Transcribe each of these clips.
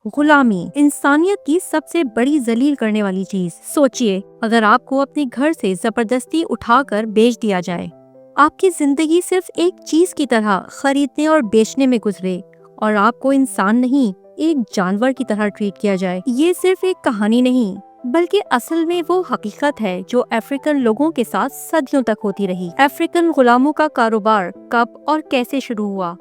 غلامی انسانیت کی سب سے بڑی ذلیل کرنے والی چیز۔ سوچئے، اگر آپ کو اپنے گھر سے زبردستی اٹھا کر بیچ دیا جائے، آپ کی زندگی صرف ایک چیز کی طرح خریدنے اور بیچنے میں گزرے اور آپ کو انسان نہیں ایک جانور کی طرح ٹریٹ کیا جائے، یہ صرف ایک کہانی نہیں بلکہ اصل میں وہ حقیقت ہے جو افریقن لوگوں کے ساتھ صدیوں تک ہوتی رہی۔ افریقن غلاموں کا کاروبار کب اور کیسے شروع ہوا؟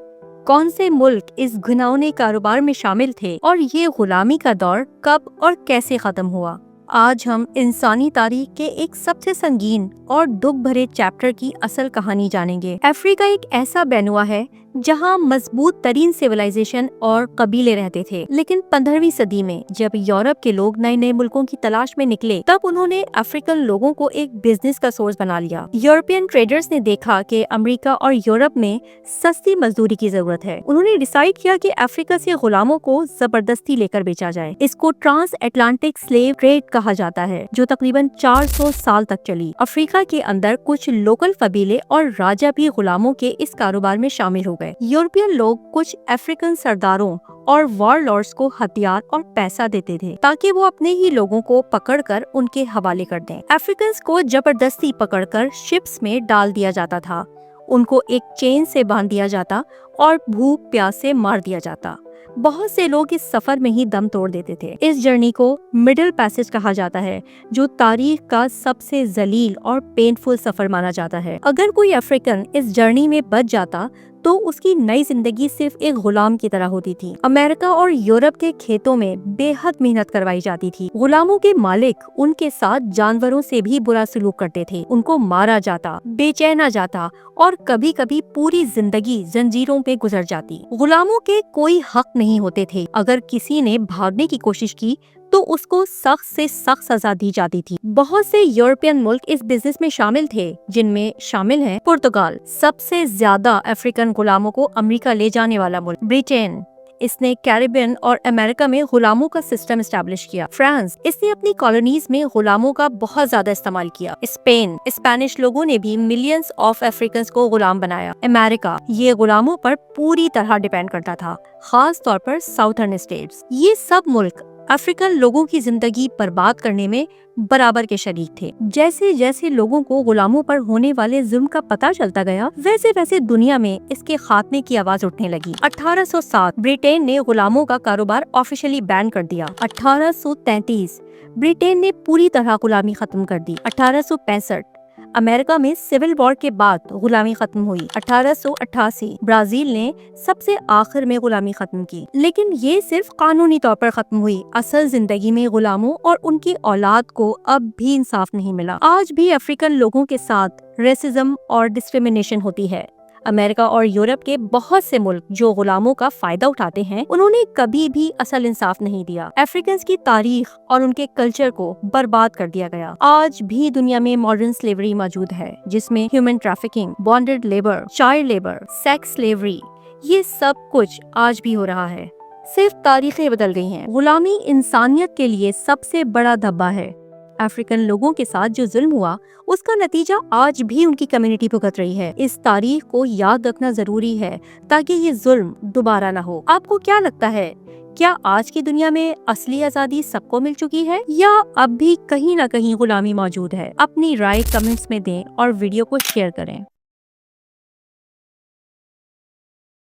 کون سے ملک اس گھناؤنے کاروبار میں شامل تھے اور یہ غلامی کا دور کب اور کیسے ختم ہوا؟ آج ہم انسانی تاریخ کے ایک سب سے سنگین اور دکھ بھرے چیپٹر کی اصل کہانی جانیں گے۔ افریقہ ایک ایسا بینوا ہے جہاں مضبوط ترین سیولائزیشن اور قبیلے رہتے تھے، لیکن 15ویں صدی میں جب یورپ کے لوگ نئے نئے ملکوں کی تلاش میں نکلے، تب انہوں نے افریقن لوگوں کو ایک بزنس کا سورس بنا لیا۔ یورپین ٹریڈرز نے دیکھا کہ امریکہ اور یورپ میں سستی مزدوری کی ضرورت ہے۔ انہوں نے ڈیسائیڈ کیا کہ افریقہ سے غلاموں کو زبردستی لے کر بیچا جائے۔ اس کو ٹرانس اٹلانٹک سلیو ٹریڈ کہا جاتا ہے، جو تقریباً 400 سال تک چلی۔ افریقہ کے اندر کچھ لوکل قبیلے اور راجا بھی غلاموں کے اس کاروبار میں شامل ہو گئے۔ یورپین لوگ کچھ افریقن سرداروں اور وار لارڈز کو ہتھیار اور پیسہ دیتے تھے تاکہ وہ اپنے ہی لوگوں کو پکڑ کر ان کے حوالے کر دیں۔ افریقنز کو زبردستی پکڑ کر شپس میں ڈال دیا جاتا تھا، ان کو ایک چین سے باندھ دیا جاتا اور بھوک پیاس سے مار دیا جاتا۔ بہت سے لوگ اس سفر میں ہی دم توڑ دیتے تھے۔ اس جرنی کو مڈل پیسج کہا جاتا ہے، جو تاریخ کا سب سے ذلیل اور پینفل سفر مانا جاتا ہے۔ اگر کوئی افریقن اس جرنی میں بچ جاتا تو اس کی نئی زندگی صرف ایک غلام کی طرح ہوتی تھی۔ امریکہ اور یورپ کے کھیتوں میں بے حد محنت کروائی جاتی تھی۔ غلاموں کے مالک ان کے ساتھ جانوروں سے بھی برا سلوک کرتے تھے، ان کو مارا جاتا، بیچینا جاتا اور کبھی کبھی پوری زندگی زنجیروں پہ گزر جاتی۔ غلاموں کے کوئی حق نہیں ہوتے تھے۔ اگر کسی نے بھاگنے کی کوشش کی تو اس کو سخت سے سخت سزا دی جاتی تھی۔ بہت سے یورپین ملک اس بزنس میں شامل تھے، جن میں شامل ہیں پرتگال، سب سے زیادہ افریقن غلاموں کو امریکہ لے جانے والا ملک۔ برٹین، اس نے کیریبین اور امریکہ میں غلاموں کا سسٹم اسٹیبلش کیا۔ فرانس، اس نے اپنی کالونیز میں غلاموں کا بہت زیادہ استعمال کیا۔ اسپین، اسپینش لوگوں نے بھی ملینز آف افریقنز کو غلام بنایا۔ امریکہ، یہ غلاموں پر پوری طرح ڈیپینڈ کرتا تھا، خاص طور پر ساؤتھرن اسٹیٹس۔ یہ سب ملک افریقن لوگوں کی زندگی برباد کرنے میں برابر کے شریک تھے۔ جیسے جیسے لوگوں کو غلاموں پر ہونے والے ظلم کا پتہ چلتا گیا، ویسے ویسے دنیا میں اس کے خاتمے کی آواز اٹھنے لگی۔ 1807 برٹین نے غلاموں کا کاروبار آفیشلی بین کر دیا۔ 1833 برٹین نے پوری طرح غلامی ختم کر دی۔ 1865 امریکہ میں سول وار کے بعد غلامی ختم ہوئی۔ 1888 برازیل نے سب سے آخر میں غلامی ختم کی، لیکن یہ صرف قانونی طور پر ختم ہوئی۔ اصل زندگی میں غلاموں اور ان کی اولاد کو اب بھی انصاف نہیں ملا۔ آج بھی افریقن لوگوں کے ساتھ ریسزم اور ڈسکریمنیشن ہوتی ہے۔ امریکہ اور یورپ کے بہت سے ملک جو غلاموں کا فائدہ اٹھاتے ہیں، انہوں نے کبھی بھی اصل انصاف نہیں دیا۔ افریقنز کی تاریخ اور ان کے کلچر کو برباد کر دیا گیا۔ آج بھی دنیا میں ماڈرن سلیوری موجود ہے، جس میں human trafficking, bonded labour, child labour, sex slavery, یہ سب کچھ آج بھی ہو رہا ہے، صرف تاریخیں بدل گئی ہیں۔ غلامی انسانیت کے لیے سب سے بڑا دھبا ہے۔ افریقن لوگوں کے ساتھ جو ظلم ہوا، اس کا نتیجہ آج بھی ان کی کمیونٹی بھگت رہی ہے۔ اس تاریخ کو یاد رکھنا ضروری ہے تاکہ یہ ظلم دوبارہ نہ ہو۔ آپ کو کیا لگتا ہے، کیا آج کی دنیا میں اصلی آزادی سب کو مل چکی ہے یا اب بھی کہیں نہ کہیں غلامی موجود ہے؟ اپنی رائے کمنٹس میں دیں اور ویڈیو کو شیئر کریں۔